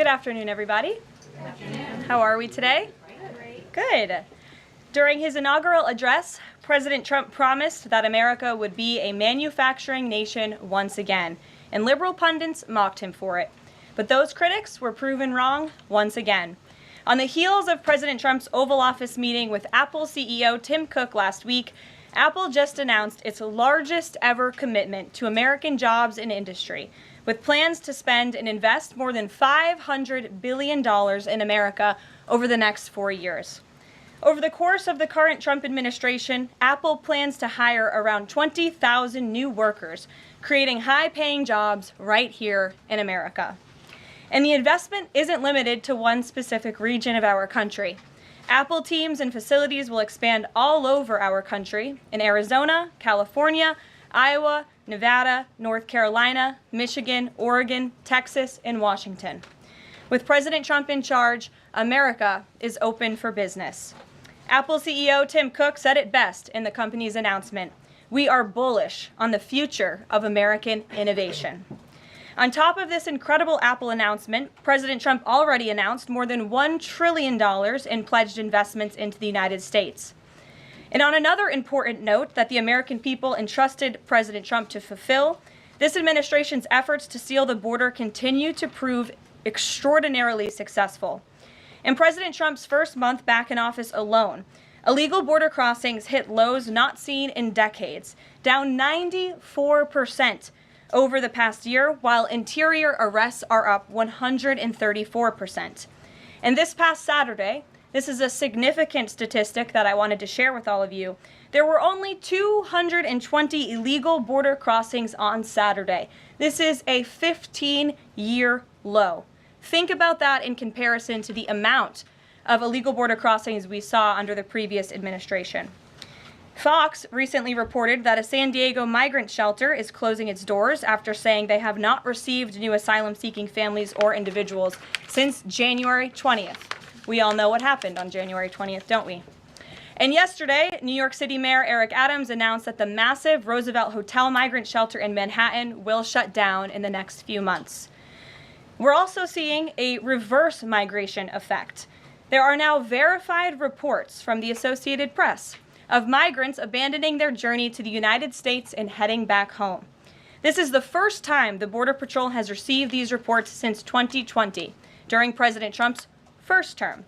Good afternoon, everybody. Good afternoon. How are we today? Great. Good. During his inaugural address, President Trump promised that America would be a manufacturing nation once again, and liberal pundits mocked him for it. But those critics were proven wrong once again. On the heels of President Trump's Oval Office meeting with Apple CEO Tim Cook last week, Apple just announced its largest ever commitment to American jobs and industry, with plans to spend and invest more than $500 billion in America over the next 4 years. Over the course of the current Trump administration, Apple plans to hire around 20,000 new workers, creating high-paying jobs right here in America. And the investment isn't limited to one specific region of our country. Apple teams and facilities will expand all over our country in Arizona, California, Iowa, Nevada, North Carolina, Michigan, Oregon, Texas, and Washington. With President Trump in charge, America is open for business. Apple CEO Tim Cook said it best in the company's announcement: "We are bullish on the future of American innovation." On top of this incredible Apple announcement, President Trump already announced more than $1 trillion in pledged investments into the United States. And on another important note that the American people entrusted President Trump to fulfill, this administration's efforts to seal the border continue to prove extraordinarily successful. In President Trump's first month back in office alone, illegal border crossings hit lows not seen in decades, down 94% over the past year, while interior arrests are up 134%. And this past Saturday, this is a significant statistic that I wanted to share with all of you, there were only 220 illegal border crossings on Saturday. This is a 15-year low. Think about that in comparison to the amount of illegal border crossings we saw under the previous administration. Fox recently reported that a San Diego migrant shelter is closing its doors after saying they have not received new asylum-seeking families or individuals since January 20th. We all know what happened on January 20th, don't we? And yesterday, New York City Mayor Eric Adams announced that the massive Roosevelt Hotel migrant shelter in Manhattan will shut down in the next few months. We're also seeing a reverse migration effect. There are now verified reports from the Associated Press of migrants abandoning their journey to the United States and heading back home. This is the first time the Border Patrol has received these reports since 2020, during President Trump's first term.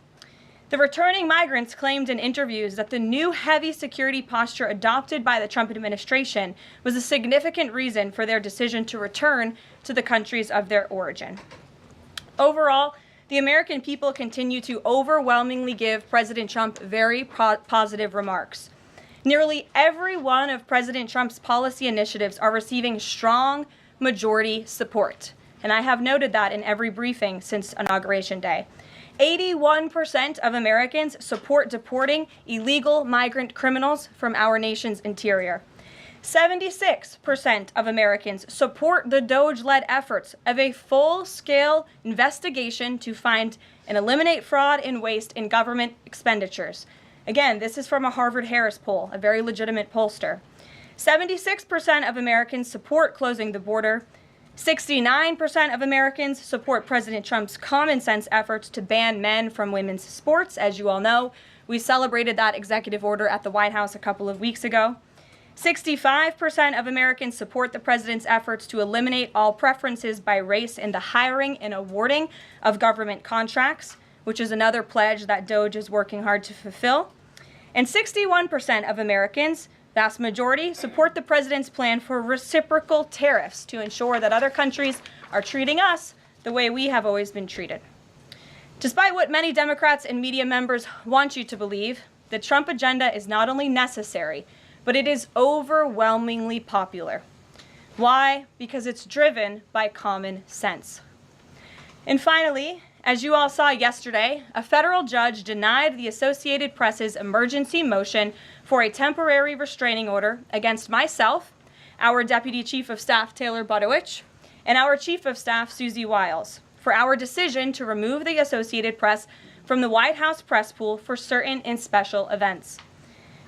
The returning migrants claimed in interviews that the new heavy security posture adopted by the Trump administration was a significant reason for their decision to return to the countries of their origin. Overall, the American people continue to overwhelmingly give President Trump very positive remarks. Nearly every one of President Trump's policy initiatives are receiving strong majority support, and I have noted that in every briefing since Inauguration Day. 81% of Americans support deporting illegal migrant criminals from our nation's interior. 76% of Americans support the DOJ-led efforts of a full-scale investigation to find and eliminate fraud and waste in government expenditures. Again, this is from a Harvard-Harris poll, a very legitimate pollster. 76% of Americans support closing the border. 69% of Americans support President Trump's common-sense efforts to ban men from women's sports. As you all know, we celebrated that executive order at the White House a couple of weeks ago. 65% of Americans support the president's efforts to eliminate all preferences by race in the hiring and awarding of government contracts, which is another pledge that DOJ is working hard to fulfill. And 61% of Americans, vast majority, support the president's plan for reciprocal tariffs to ensure that other countries are treating us the way we have always been treated. Despite what many Democrats and media members want you to believe, the Trump agenda is not only necessary, but it is overwhelmingly popular. Why? Because it's driven by common sense. And finally, as you all saw yesterday, a federal judge denied the Associated Press's emergency motion for a temporary restraining order against myself, our Deputy Chief of Staff Taylor Budowich, and our Chief of Staff Susie Wiles for our decision to remove the Associated Press from the White House press pool for certain and special events.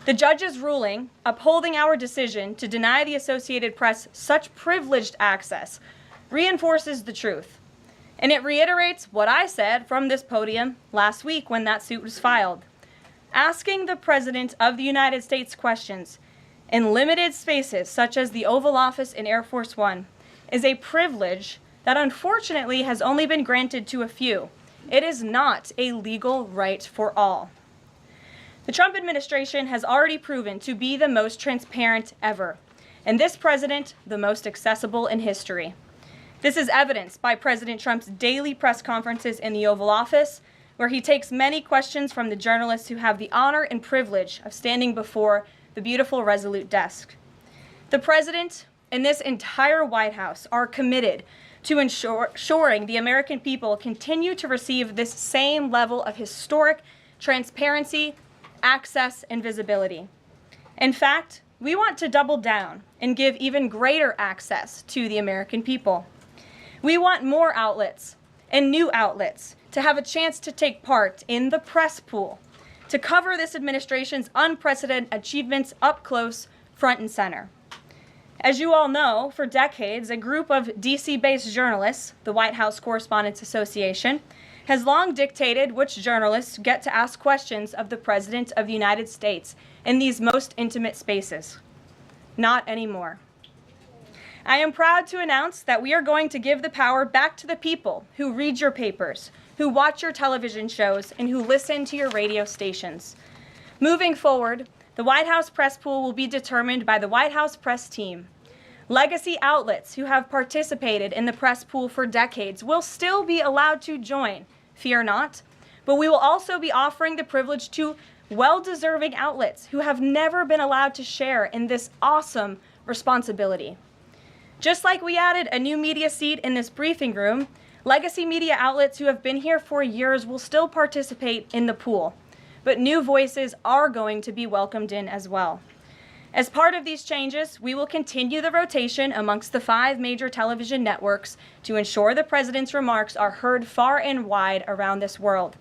The judge's ruling, upholding our decision to deny the Associated Press such privileged access, reinforces the truth. And it reiterates what I said from this podium last week when that suit was filed. Asking the President of the United States questions in limited spaces, such as the Oval Office in Air Force One, is a privilege that unfortunately has only been granted to a few. It is not a legal right for all. The Trump administration has already proven to be the most transparent ever, and this president, the most accessible in history. This is evidenced by President Trump's daily press conferences in the Oval Office, where he takes many questions from the journalists who have the honor and privilege of standing before the beautiful Resolute desk. The president and this entire White House are committed to ensuring the American people continue to receive this same level of historic transparency, access, and visibility. In fact, we want to double down and give even greater access to the American people. We want more outlets and new outlets to have a chance to take part in the press pool, to cover this administration's unprecedented achievements up close, front and center. As you all know, for decades, a group of DC-based journalists, the White House Correspondents Association, has long dictated which journalists get to ask questions of the President of the United States in these most intimate spaces. Not anymore. I am proud to announce that we are going to give the power back to the people who read your papers, who watch your television shows, and who listen to your radio stations. Moving forward, the White House press pool will be determined by the White House press team. Legacy outlets who have participated in the press pool for decades will still be allowed to join, fear not, but we will also be offering the privilege to well-deserving outlets who have never been allowed to share in this awesome responsibility. Just like we added a new media seat in this briefing room, legacy media outlets who have been here for years will still participate in the pool, but new voices are going to be welcomed in as well. As part of these changes, we will continue the rotation amongst the 5 major television networks to ensure the president's remarks are heard far and wide around this world.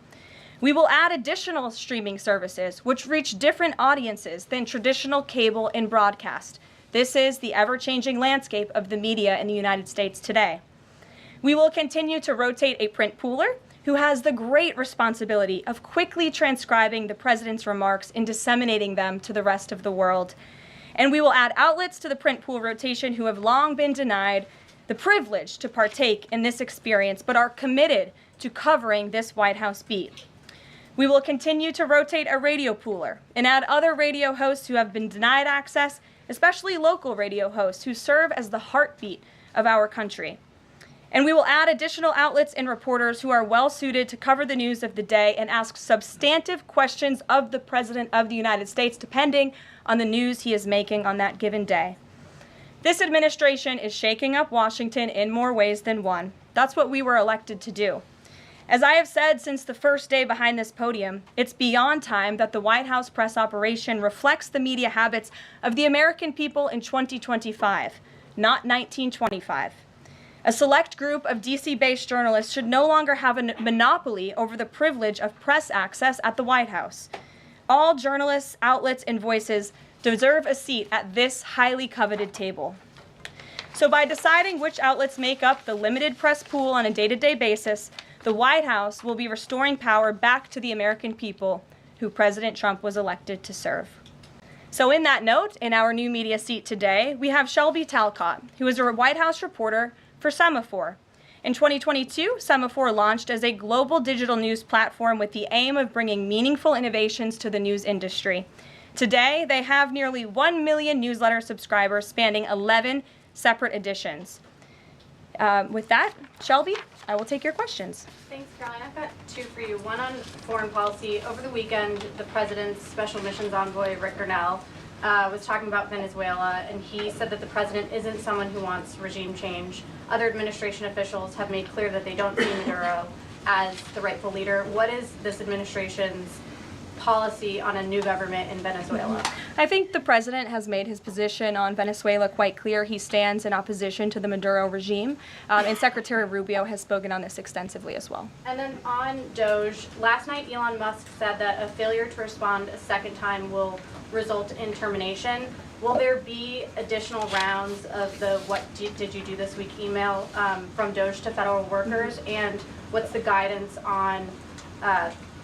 We will add additional streaming services which reach different audiences than traditional cable and broadcast. This is the ever-changing landscape of the media in the United States today. We will continue to rotate a print pooler who has the great responsibility of quickly transcribing the president's remarks and disseminating them to the rest of the world. And we will add outlets to the print pool rotation who have long been denied the privilege to partake in this experience, but are committed to covering this White House beat. We will continue to rotate a radio pooler and add other radio hosts who have been denied access, especially local radio hosts who serve as the heartbeat of our country. And we will add additional outlets and reporters who are well suited to cover the news of the day and ask substantive questions of the President of the United States, depending on the news he is making on that given day. This administration is shaking up Washington in more ways than one. That's what we were elected to do. As I have said since the first day behind this podium, it's beyond time that the White House press operation reflects the media habits of the American people in 2025, not 1925. A select group of DC-based journalists should no longer have a monopoly over the privilege of press access at the White House. All journalists, outlets, and voices deserve a seat at this highly coveted table. So by deciding which outlets make up the limited press pool on a day-to-day basis, the White House will be restoring power back to the American people who President Trump was elected to serve. So in that note, in our new media seat today, we have Shelby Talcott, who is a White House reporter for Semaphore. In 2022, Semaphore launched as a global digital news platform with the aim of bringing meaningful innovations to the news industry. Today, they have nearly 1 million newsletter subscribers spanning 11 separate editions. With that, Shelby, I will take your questions. Thanks, Caroline. I've got 2 for you. One on foreign policy. Over the weekend, the president's special missions envoy, Rick Grenell, was talking about Venezuela, and he said that the president isn't someone who wants regime change. Other administration officials have made clear that they don't see Maduro as the rightful leader. What is this administration's policy on a new government in Venezuela? I think the president has made his position on Venezuela quite clear. He stands in opposition to the Maduro regime, and Secretary Rubio has spoken on this extensively as well. And then on Doge, last night Elon Musk said that a failure to respond a second time will result in termination. Will there be additional rounds of the "what did you do this week" email from Doge to federal workers? And what's the guidance on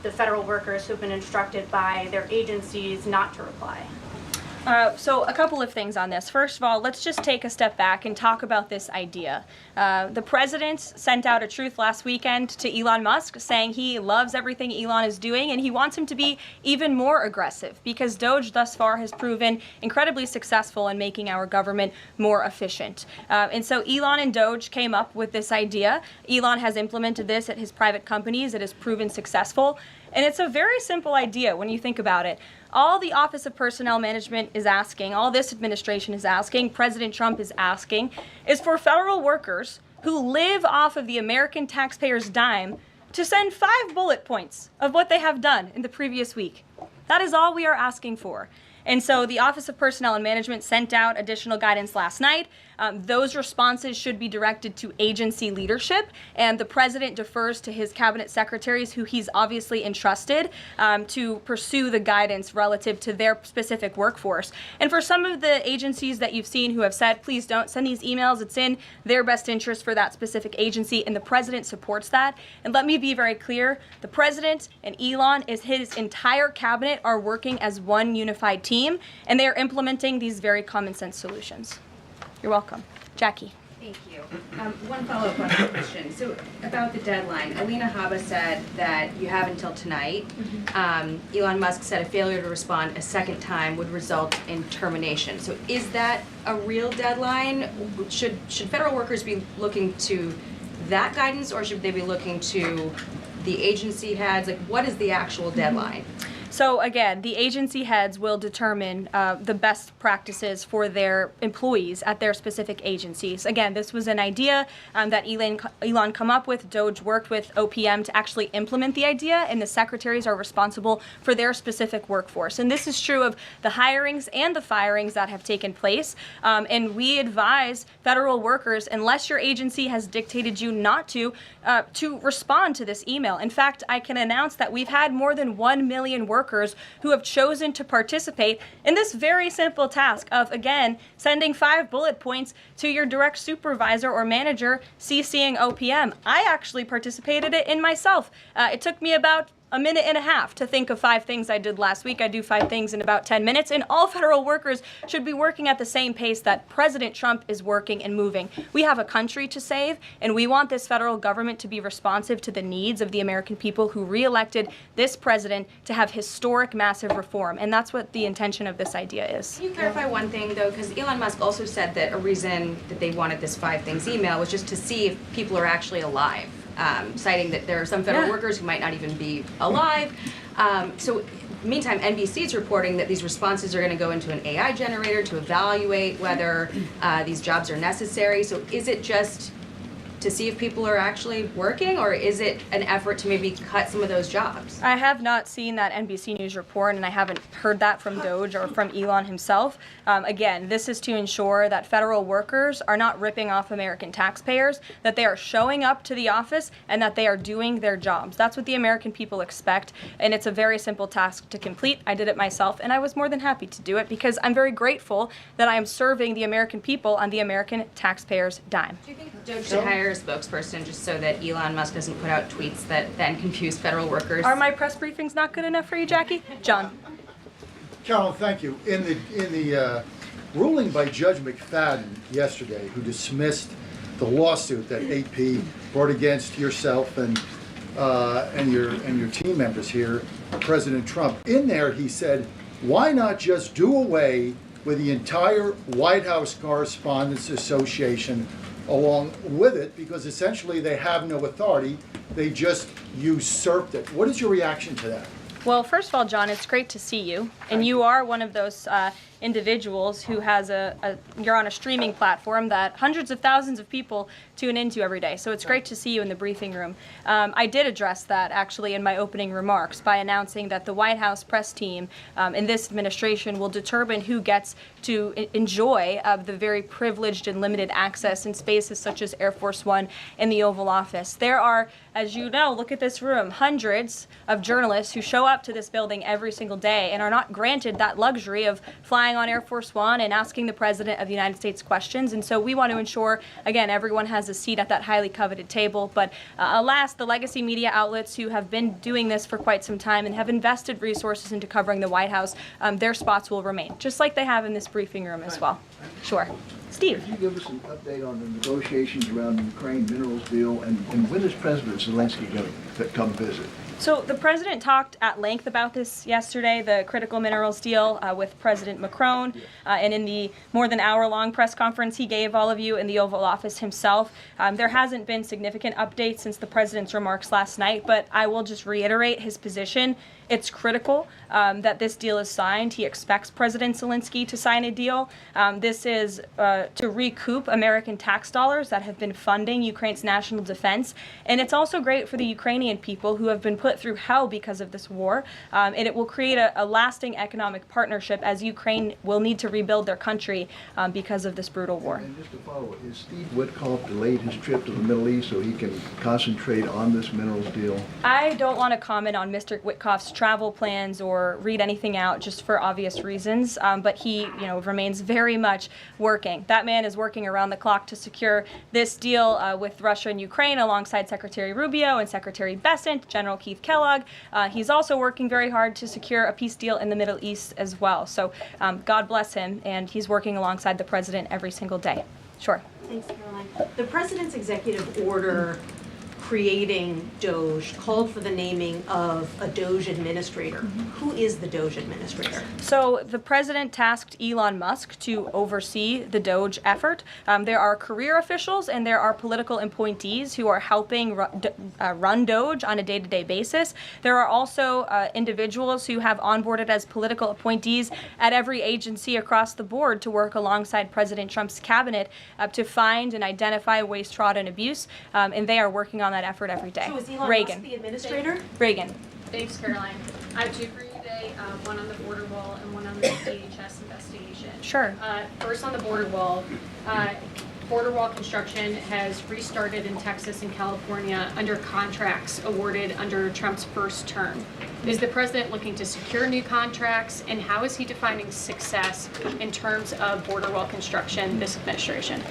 the federal workers who've been instructed by their agencies not to reply? So a couple of things on this. First of all, let's just take a step back and talk about this idea. The president sent out a truth last weekend to Elon Musk saying he loves everything Elon is doing and he wants him to be even more aggressive because Doge thus far has proven incredibly successful in making our government more efficient. And so Elon and Doge came up with this idea. Elon has implemented this at his private companies. It has proven successful. And it's a very simple idea when you think about it. All the Office of Personnel Management is asking, all this administration is asking, President Trump is asking, is for federal workers who live off of the American taxpayers' dime to send 5 bullet points of what they have done in the previous week. That is all we are asking for. And so the Office of Personnel and Management sent out additional guidance last night. Those responses should be directed to agency leadership, and the president defers to his cabinet secretaries, who he's obviously entrusted to pursue the guidance relative to their specific workforce. And for some of the agencies that you've seen who have said, please don't send these emails, it's in their best interest for that specific agency, and the president supports that. And let me be very clear, the president and Elon, his entire cabinet, are working as one unified team, and they are implementing these very common sense solutions. You're welcome. Jackie. Thank you. One follow-up on the question. So about the deadline, Alina Habba said that you have until tonight. Elon Musk said a failure to respond a second time would result in termination. So is that a real deadline? Should federal workers be looking to that guidance, or should they be looking to the agency heads? Like, what is the actual deadline? So again, the agency heads will determine the best practices for their employees at their specific agencies. Again, this was an idea that Elon come up with. Doge worked with OPM to actually implement the idea, and the secretaries are responsible for their specific workforce. And this is true of the hirings and the firings that have taken place. And we advise federal workers, unless your agency has dictated you not to respond to this email. In fact, I can announce that we've had more than 1 million workers who have chosen to participate in this very simple task of, again, sending 5 bullet points to your direct supervisor or manager, CCing OPM. I actually participated in myself. It took me about a minute and a half to think of 5 things I did last week. I do 5 things in about 10 minutes, and all federal workers should be working at the same pace that President Trump is working and moving. We have a country to save, and we want this federal government to be responsive to the needs of the American people who re-elected this president to have historic, massive reform, and that's what the intention of this idea is. Can you clarify one thing, though? Because Elon Musk also said that a reason that they wanted this 5 things email was just to see if people are actually alive. Citing that there are some federal workers who might not even be alive. So meantime, NBC is reporting that these responses are going to go into an AI generator to evaluate whether these jobs are necessary. So is it just to see if people are actually working, or is it an effort to maybe cut some of those jobs? I have not seen that NBC News report, and I haven't heard that from Doge or from Elon himself. Again, this is to ensure that federal workers are not ripping off American taxpayers, that they are showing up to the office, and that they are doing their jobs. That's what the American people expect, and it's a very simple task to complete. I did it myself, and I was more than happy to do it because I'm very grateful that I am serving the American people on the American taxpayers' dime. Do you think Doge should hire a spokesperson just so that Elon Musk doesn't put out tweets that then confuse federal workers? Are my press briefings not good enough for you, Jackie? John. Carolyn, thank you. In the ruling by Judge McFadden yesterday, who dismissed the lawsuit that AP brought against yourself and your team members here, President Trump, in there he said, why not just do away with the entire White House Correspondents Association along with it, because essentially they have no authority, they just usurped it. What is your reaction to that? Well, first of all, John, it's great to see you. And you are one of those individuals who has you're on a streaming platform that hundreds of thousands of people tune into every day. So it's great to see you in the briefing room. I did address that actually in my opening remarks by announcing that the White House press team in this administration will determine who gets to enjoy the very privileged and limited access in spaces such as Air Force One and the Oval Office. There are, as you know, look at this room, hundreds of journalists who show up to this building every single day and are not granted that luxury of flying on Air Force One and asking the President of the United States questions. And so we want to ensure, again, everyone has a seat at that highly coveted table. But alas, the legacy media outlets who have been doing this for quite some time and have invested resources into covering the White House, their spots will remain, just like they have in this briefing room as well. Sure. Steve. Could you give us an update on the negotiations around the Ukraine minerals deal, and when is President Zelensky going to come visit? So the president talked at length about this yesterday, the critical minerals deal with President Macron, and in the more than hour-long press conference he gave all of you in the Oval Office himself. There hasn't been significant updates since the president's remarks last night, but I will just reiterate his position. It's critical that this deal is signed. He expects President Zelensky to sign a deal. This is to recoup American tax dollars that have been funding Ukraine's national defense. And it's also great for the Ukrainian people who have been put through hell because of this war. And it will create a lasting economic partnership as Ukraine will need to rebuild their country because of this brutal war. And just to follow, is Steve Witkoff delayed his trip to the Middle East so he can concentrate on this minerals deal? I don't want to comment on Mr. Witkoff's travel plans or read anything out just for obvious reasons, but he remains very much working. That man is working around the clock to secure this deal with Russia and Ukraine alongside Secretary Rubio and Secretary Bessent, General Keith Kellogg. He's also working very hard to secure a peace deal in the Middle East as well. So God bless him, and he's working alongside the president every single day. Sure. Thanks, Caroline. The president's executive order creating DOGE called for the naming of a DOGE administrator. Who is the DOGE administrator? So the president tasked Elon Musk to oversee the DOGE effort. There are career officials and there are political appointees who are helping run DOGE on a day-to-day basis. There are also individuals who have onboarded as political appointees at every agency across the board to work alongside President Trump's cabinet to find and identify waste, fraud, and abuse, and they are working on that effort every day. So is Elon Reagan. Musk the administrator? Reagan. Thanks, Caroline. I have two for you today, one on the border wall and one on the DHS investigation. Sure. First on the border wall. Border wall construction has restarted in Texas and California under contracts awarded under Trump's first term. Is the president looking to secure new contracts, and how is he defining success in terms of border wall construction this administration?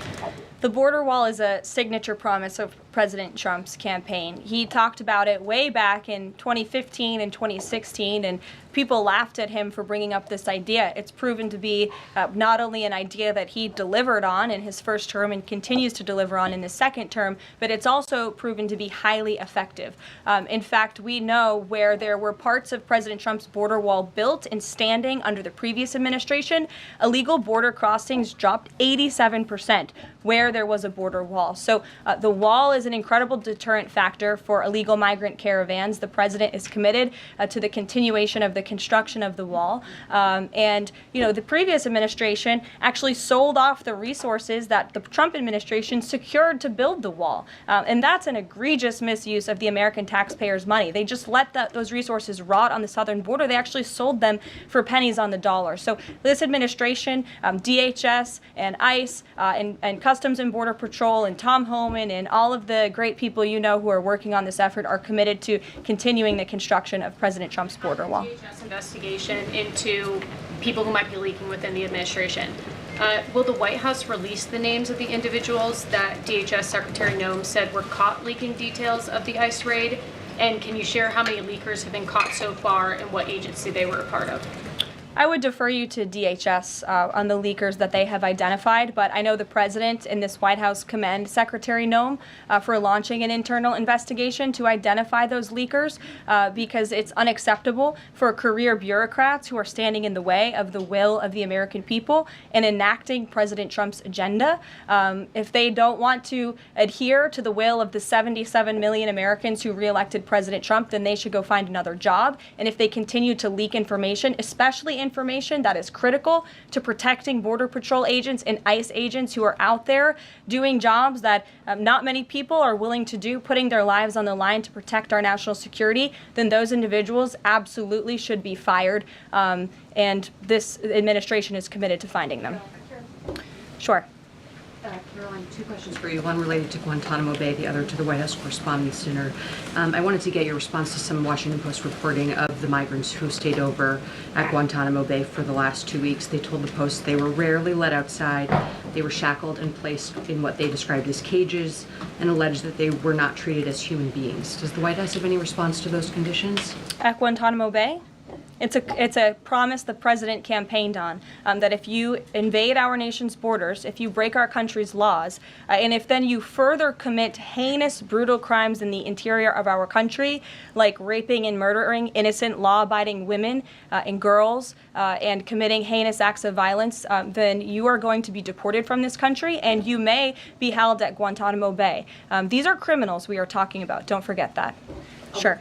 The border wall is a signature promise of President Trump's campaign. He talked about it way back in 2015 and 2016, and people laughed at him for bringing up this idea. It's proven to be not only an idea that he delivered on in his first term and continues to deliver on in his second term, but it's also proven to be highly effective. In fact, we know where there were parts of President Trump's border wall built and standing under the previous administration, illegal border crossings dropped 87% where there was a border wall. So the wall is an incredible deterrent factor for illegal migrant caravans. The president is committed to the continuation of the construction of the wall. And the previous administration actually sold off the resources that the Trump administration secured to build the wall. And that's an egregious misuse of the American taxpayers' money. They just let those resources rot on the southern border. They actually sold them for pennies on the dollar. So this administration, DHS and ICE and Customs and Border Patrol and Tom Homan and all of the great people who are working on this effort are committed to continuing the construction of President Trump's border wall. DHS investigation into people who might be leaking within the administration. Will the White House release the names of the individuals that DHS Secretary Noem said were caught leaking details of the ICE raid? And can you share how many leakers have been caught so far and what agency they were a part of? I would defer you to DHS on the leakers that they have identified, but I know the president and this White House commend Secretary Noem for launching an internal investigation to identify those leakers because it's unacceptable for career bureaucrats who are standing in the way of the will of the American people and enacting President Trump's agenda. If they don't want to adhere to the will of the 77 million Americans who reelected President Trump, then they should go find another job. And if they continue to leak information, especially information that is critical to protecting Border Patrol agents and ICE agents who are out there doing jobs that not many people are willing to do, putting their lives on the line to protect our national security, then those individuals absolutely should be fired. And this administration is committed to finding them. Sure. Caroline, two questions for you. One related to Guantanamo Bay, the other to the White House Correspondents' Dinner. I wanted to get your response to some Washington Post reporting of the migrants who stayed over at Guantanamo Bay for the last 2 weeks. They told the Post they were rarely let outside. They were shackled and placed in what they described as cages and alleged that they were not treated as human beings. Does the White House have any response to those conditions? At Guantanamo Bay? It's a promise the president campaigned on, that if you invade our nation's borders, if you break our country's laws, and if then you further commit heinous, brutal crimes in the interior of our country, like raping and murdering innocent, law-abiding women and girls, and committing heinous acts of violence, then you are going to be deported from this country, and you may be held at Guantanamo Bay. These are criminals we are talking about. Don't forget that. Sure.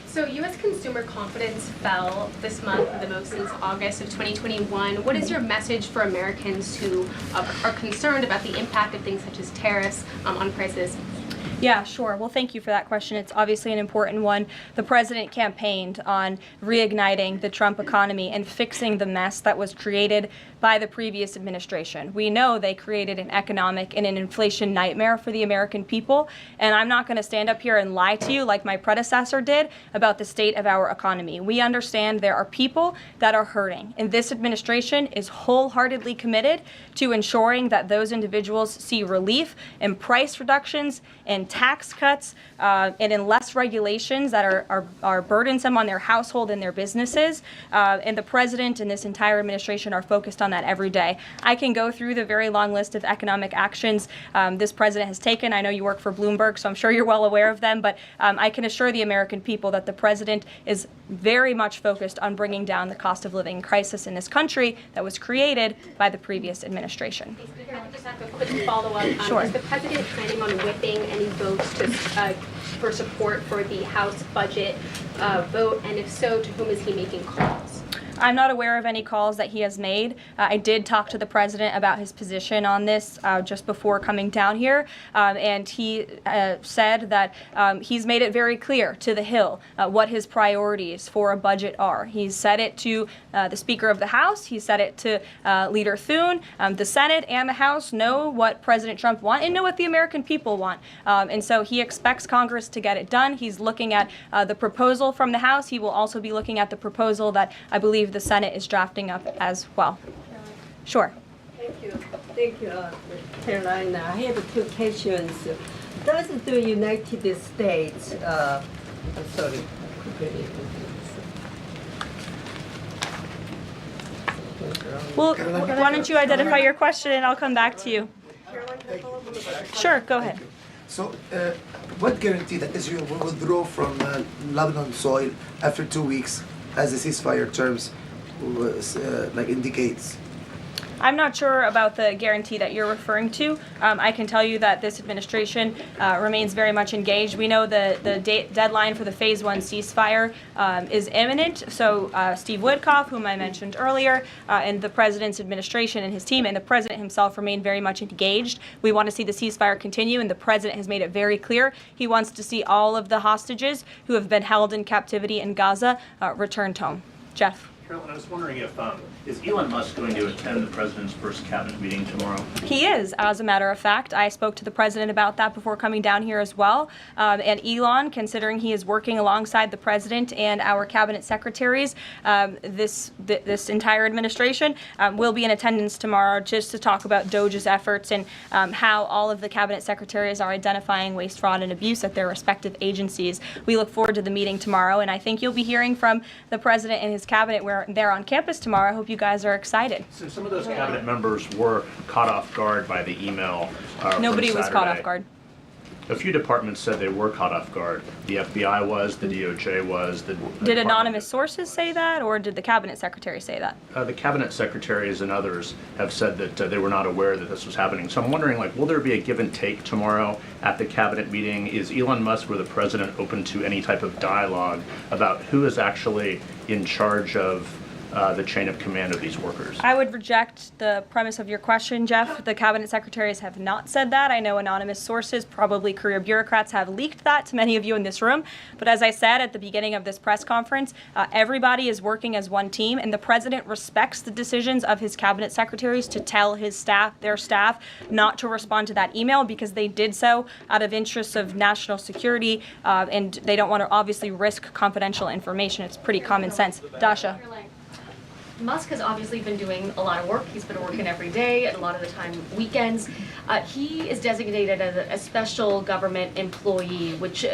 So U.S. consumer confidence fell this month, the most since August of 2021. What is your message for Americans who are concerned about the impact of things such as tariffs on prices? Yeah, sure. Well, thank you for that question. It's obviously an important one. The president campaigned on reigniting the Trump economy and fixing the mess that was created by the previous administration. We know they created an economic and an inflation nightmare for the American people, and I'm not going to stand up here and lie to you like my predecessor did about the state of our economy. We understand there are people that are hurting, and this administration is wholeheartedly committed to ensuring that those individuals see relief and price reductions and tax cuts and in less regulations that are burdensome on their household and their businesses. And the president and this entire administration are focused on that every day. I can go through the very long list of economic actions this president has taken. I know you work for Bloomberg, so I'm sure you're well aware of them, but I can assure the American people that the president is very much focused on bringing down the cost of living crisis in this country that was created by the previous administration. Speaker, I just have a quick follow-up. Sure. Is the president planning on whipping any votes for support for the House budget vote? And if so, to whom is he making calls? I'm not aware of any calls that he has made. I did talk to the president about his position on this just before coming down here, and he said that he's made it very clear to the Hill what his priorities for a budget are. He's said it to the Speaker of the House. He said it to Leader Thune. The Senate and the House know what President Trump wants and know what the American people want. And so he expects Congress to get it done. He's looking at the proposal from the House. He will also be looking at the proposal that I believe the Senate is drafting up as well. Sure. Thank you, Carolina. I have two questions. Does the United States, sorry, Well, why don't you identify your question and I'll come back to you. Sure, go ahead. So, what guarantee that Israel will withdraw from Lebanon soil after 2 weeks, as the ceasefire terms indicates? I'm not sure about the guarantee that you're referring to. I can tell you that this administration remains very much engaged. We know the deadline for the Phase 1 ceasefire is imminent. So Steve Witkoff, whom I mentioned earlier, and the president's administration and his team and the president himself remain very much engaged. We want to see the ceasefire continue, and the president has made it very clear he wants to see all of the hostages who have been held in captivity in Gaza returned home. Jeff. Carolyn, I was wondering if, is Elon Musk going to attend the president's first cabinet meeting tomorrow? He is, as a matter of fact. I spoke to the president about that before coming down here as well. And Elon, considering he is working alongside the president and our cabinet secretaries, this entire administration will be in attendance tomorrow just to talk about DOJ's efforts and how all of the cabinet secretaries are identifying waste, fraud, and abuse at their respective agencies. We look forward to the meeting tomorrow, and I think you'll be hearing from the president and his cabinet where they're on campus tomorrow. I hope you guys are excited. So some of those cabinet members were caught off guard by the email. Nobody from was caught Saturday. off guard. A few departments said they were caught off guard. The FBI was, the DOJ was. Did anonymous sources say that, or did the cabinet secretary say that? The cabinet secretaries and others have said that they were not aware that this was happening. So I'm wondering, like, will there be a give and take tomorrow at the cabinet meeting? Is Elon Musk or the president open to any type of dialogue about who is actually in charge of the chain of command of these workers? I would reject the premise of your question, Jeff. The cabinet secretaries have not said that. I know anonymous sources, probably career bureaucrats, have leaked that to many of you in this room. But as I said at the beginning of this press conference, everybody is working as one team, and the president respects the decisions of his cabinet secretaries to tell his staff, their staff, not to respond to that email because they did so out of interests of national security, and they don't want to obviously risk confidential information. It's pretty common sense. Dasha. Musk has obviously been doing a lot of work. He's been working every day, and a lot of the time weekends. He is designated as a special government employee, which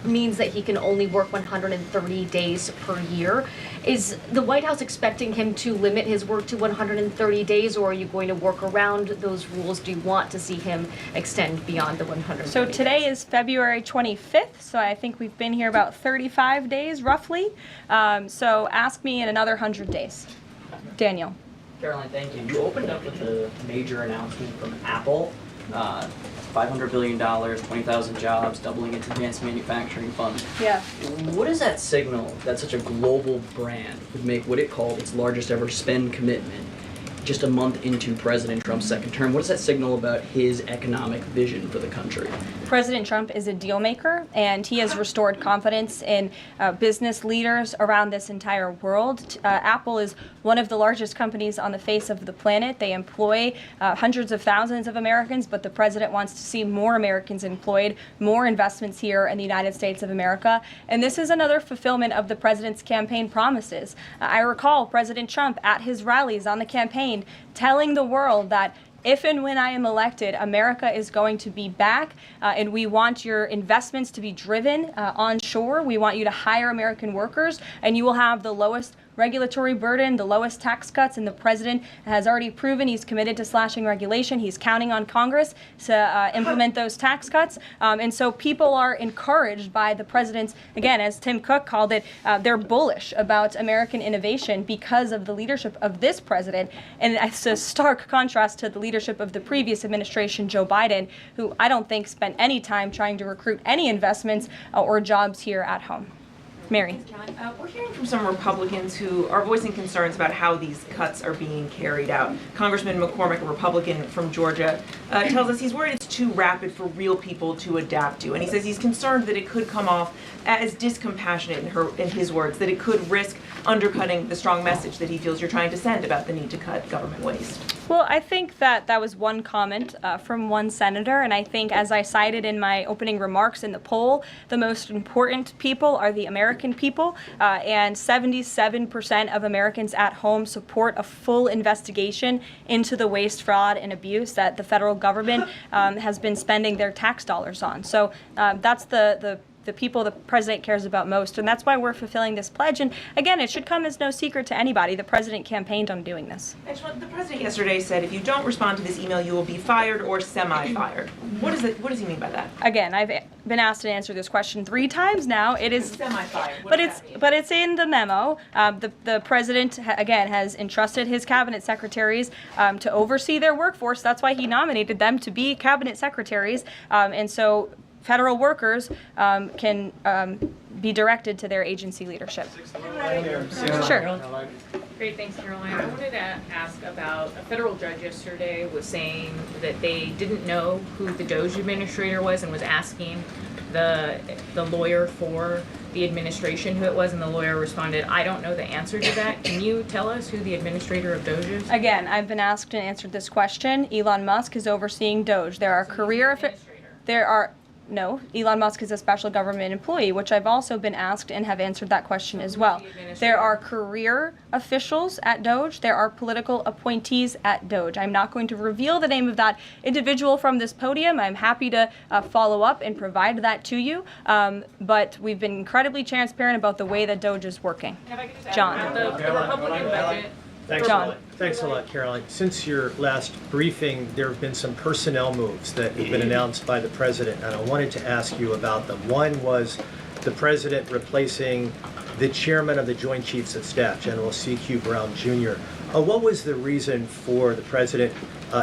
means that he can only work 130 days per year. Is the White House expecting him to limit his work to 130 days, or are you going to work around those rules? Do you want to see him extend beyond the 130 So today is February 25th, so I think we've been here about 35 days roughly. So ask me in another 100 days. Daniel. Caroline, thank you. You opened up with a major announcement from Apple, $500 billion, 20,000 jobs, doubling its advanced manufacturing fund. Yeah. What does that signal that such a global brand would make what it called its largest ever spend commitment just a month into President Trump's second term? What does that signal about his economic vision for the country? President Trump is a deal maker, and he has restored confidence in business leaders around this entire world. Apple is one of the largest companies on the face of the planet. They employ hundreds of thousands of Americans, but the president wants to see more Americans employed, more investments here in the United States of America. And this is another fulfillment of the president's campaign promises. I recall President Trump at his rallies on the campaign telling the world that if and when I am elected, America is going to be back, and we want your investments to be driven onshore. We want you to hire American workers, and you will have the lowest regulatory burden, the lowest tax cuts, and the president has already proven he's committed to slashing regulation. He's counting on Congress to implement those tax cuts. And so people are encouraged by the president's, again, as Tim Cook called it, they're bullish about American innovation because of the leadership of this president. And it's a stark contrast to the leadership of the previous administration, Joe Biden, who I don't think spent any time trying to recruit any investments or jobs here at home. Mary. We're hearing from some Republicans who are voicing concerns about how these cuts are being carried out. Congressman McCormick, a Republican from Georgia, tells us he's worried it's too rapid for real people to adapt to. And he says he's concerned that it could come off as discompassionate, in his words, that it could risk undercutting the strong message that he feels you're trying to send about the need to cut government waste. Well, I think that was one comment from one senator, and I think, as I cited in my opening remarks in the poll, the most important people are the American people, and 77% of Americans at home support a full investigation into the waste, fraud, and abuse that the federal government has been spending their tax dollars on. So that's the people the president cares about most, and that's why we're fulfilling this pledge. And again, it should come as no secret to anybody. The president campaigned on doing this. The president yesterday said if you don't respond to this email, you will be fired or semi-fired. What does he mean by that? Again, I've been asked to answer this question 3 times now. It is semi-fired. But it's in the memo. The president again has entrusted his cabinet secretaries to oversee their workforce. That's why he nominated them to be cabinet secretaries, and so federal workers can be directed to their agency leadership. Sure. Great, thanks, Caroline. I wanted to ask about a federal judge yesterday was saying that they didn't know who the DOJ administrator was and was asking the lawyer for the administration who it was, and the lawyer responded, I don't know the answer to that. Can you tell us who the administrator of DOJ is? Again, I've been asked and answered this question. Elon Musk is overseeing DOJ. No, Elon Musk is a special government employee, which I've also been asked and have answered that question as well. There are career officials at DOJ. There are political appointees at DOJ. I'm not going to reveal the name of that individual from this podium. I'm happy to follow up and provide that to you. But we've been incredibly transparent about the way that DOJ is working. John. The Republican budget. Thanks, John. Thanks a lot, Caroline. Since your last briefing, there have been some personnel moves that have been announced by the president, and I wanted to ask you about them. One was the president replacing the chairman of the Joint Chiefs of Staff, General C.Q. Brown Jr. What was the reason for the president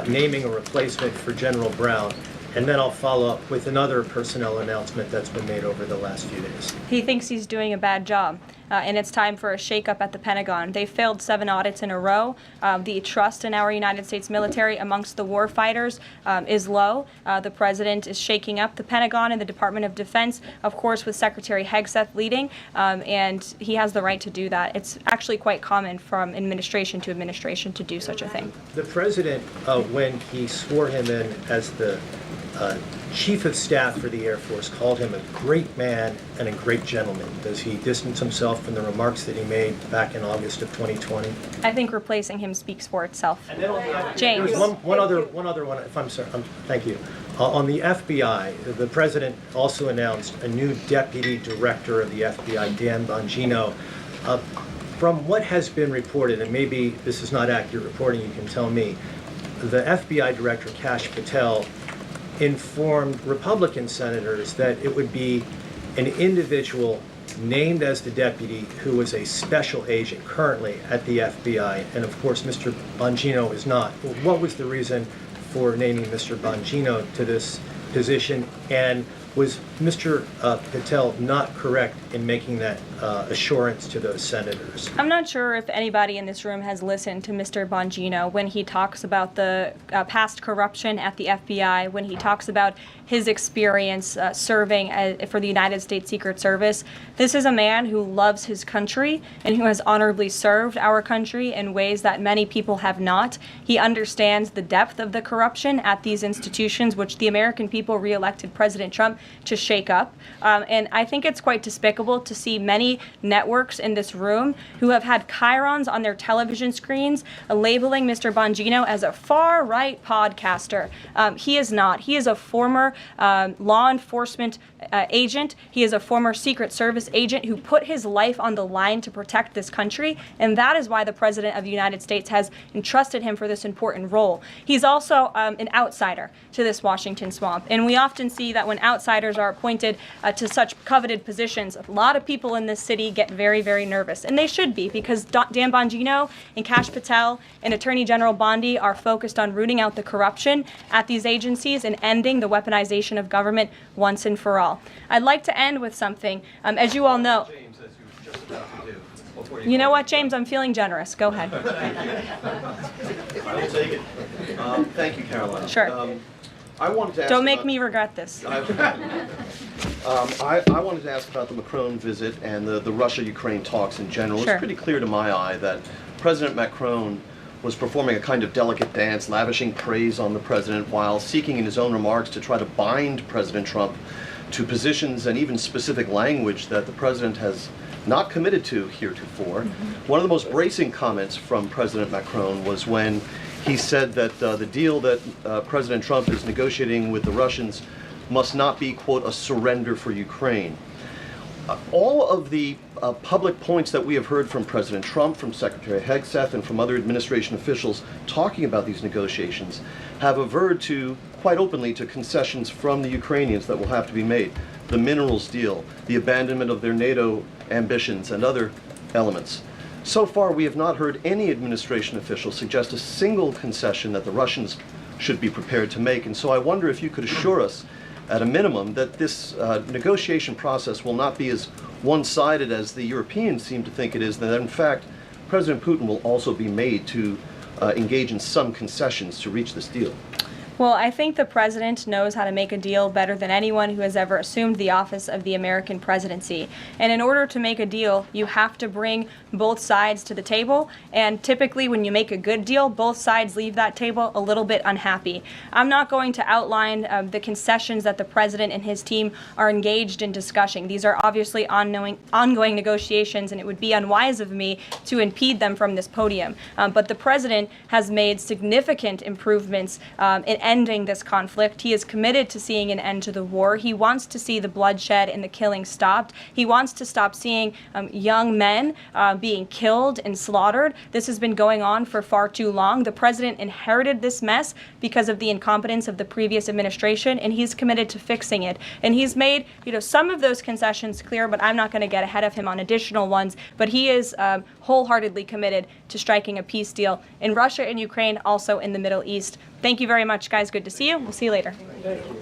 naming a replacement for General Brown? And then I'll follow up with another personnel announcement that's been made over the last few days. He thinks he's doing a bad job, and it's time for a shakeup at the Pentagon. They failed 7 audits in a row. The trust in our United States military amongst the war fighters is low. The president is shaking up the Pentagon and the Department of Defense, of course, with Secretary Hegseth leading, and he has the right to do that. It's actually quite common from administration to administration to do such a thing. The president, when he swore him in as the Chief of Staff for the Air Force, called him a great man and a great gentleman. Does he distance himself from the remarks that he made back in August of 2020? I think replacing him speaks for itself. And then James. There's one other one, if I'm sorry, thank you. On the FBI, the president also announced a new deputy director of the FBI, Dan Bongino. From what has been reported, and maybe this is not accurate reporting, you can tell me, the FBI director, Kash Patel, informed Republican senators that it would be an individual named as the deputy who was a special agent currently at the FBI, and of course Mr. Bongino is not. What was the reason for naming Mr. Bongino to this position, and was Mr. Patel not correct in making that assurance to those senators? I'm not sure if anybody in this room has listened to Mr. Bongino when he talks about the past corruption at the FBI, when he talks about his experience serving for the United States Secret Service. This is a man who loves his country and who has honorably served our country in ways that many people have not. He understands the depth of the corruption at these institutions, which the American people re-elected President Trump to shake up. And I think it's quite despicable to see many networks in this room who have had chyrons on their television screens labeling Mr. Bongino as a far-right podcaster. He is not. He is a former law enforcement agent. He is a former Secret Service agent who put his life on the line to protect this country, and that is why the President of the United States has entrusted him for this important role. He's also an outsider to this Washington swamp, and we often see that when outsiders are appointed to such coveted positions, a lot of people in this city get very, very nervous, and they should be, because Dan Bongino and Kash Patel and Attorney General Bondi are focused on rooting out the corruption at these agencies and ending the weaponization of government once and for all. I'd like to end with something. As you all know, you know what, James? I'm feeling generous. Go ahead. I will take it. Thank you, Caroline. Sure. I wanted to ask Don't make me regret this. I wanted to ask about the Macron visit and the Russia-Ukraine talks in general. Sure. It's pretty clear to my eye that President Macron was performing a kind of delicate dance, lavishing praise on the president while seeking in his own remarks to try to bind President Trump to positions and even specific language that the president has not committed to heretofore. One of the most bracing comments from President Macron was when he said that the deal that President Trump is negotiating with the Russians must not be, quote, a surrender for Ukraine. All of the public points that we have heard from President Trump, from Secretary Hegseth, and from other administration officials talking about these negotiations have averred to, quite openly, to concessions from the Ukrainians that will have to be made. The minerals deal, the abandonment of their NATO ambitions, and other elements. So far, we have not heard any administration official suggest a single concession that the Russians should be prepared to make. And so I wonder if you could assure us, at a minimum, that this negotiation process will not be as one-sided as the Europeans seem to think it is, that in fact, President Putin will also be made to engage in some concessions to reach this deal. Well, I think the president knows how to make a deal better than anyone who has ever assumed the office of the American presidency. And in order to make a deal, you have to bring both sides to the table. And typically, when you make a good deal, both sides leave that table a little bit unhappy. I'm not going to outline the concessions that the president and his team are engaged in discussing. These are obviously ongoing negotiations, and it would be unwise of me to impede them from this podium. But the president has made significant improvements in ending this conflict. He is committed to seeing an end to the war. He wants to see the bloodshed and the killing stopped. He wants to stop seeing young men being killed and slaughtered. This has been going on for far too long. The president inherited this mess because of the incompetence of the previous administration, and he's committed to fixing it. And he's made, some of those concessions clear, but I'm not going to get ahead of him on additional ones. But he is wholeheartedly committed to striking a peace deal in Russia and Ukraine, also in the Middle East. Thank you very much, guys. Good to see you. We'll see you later. Thank you.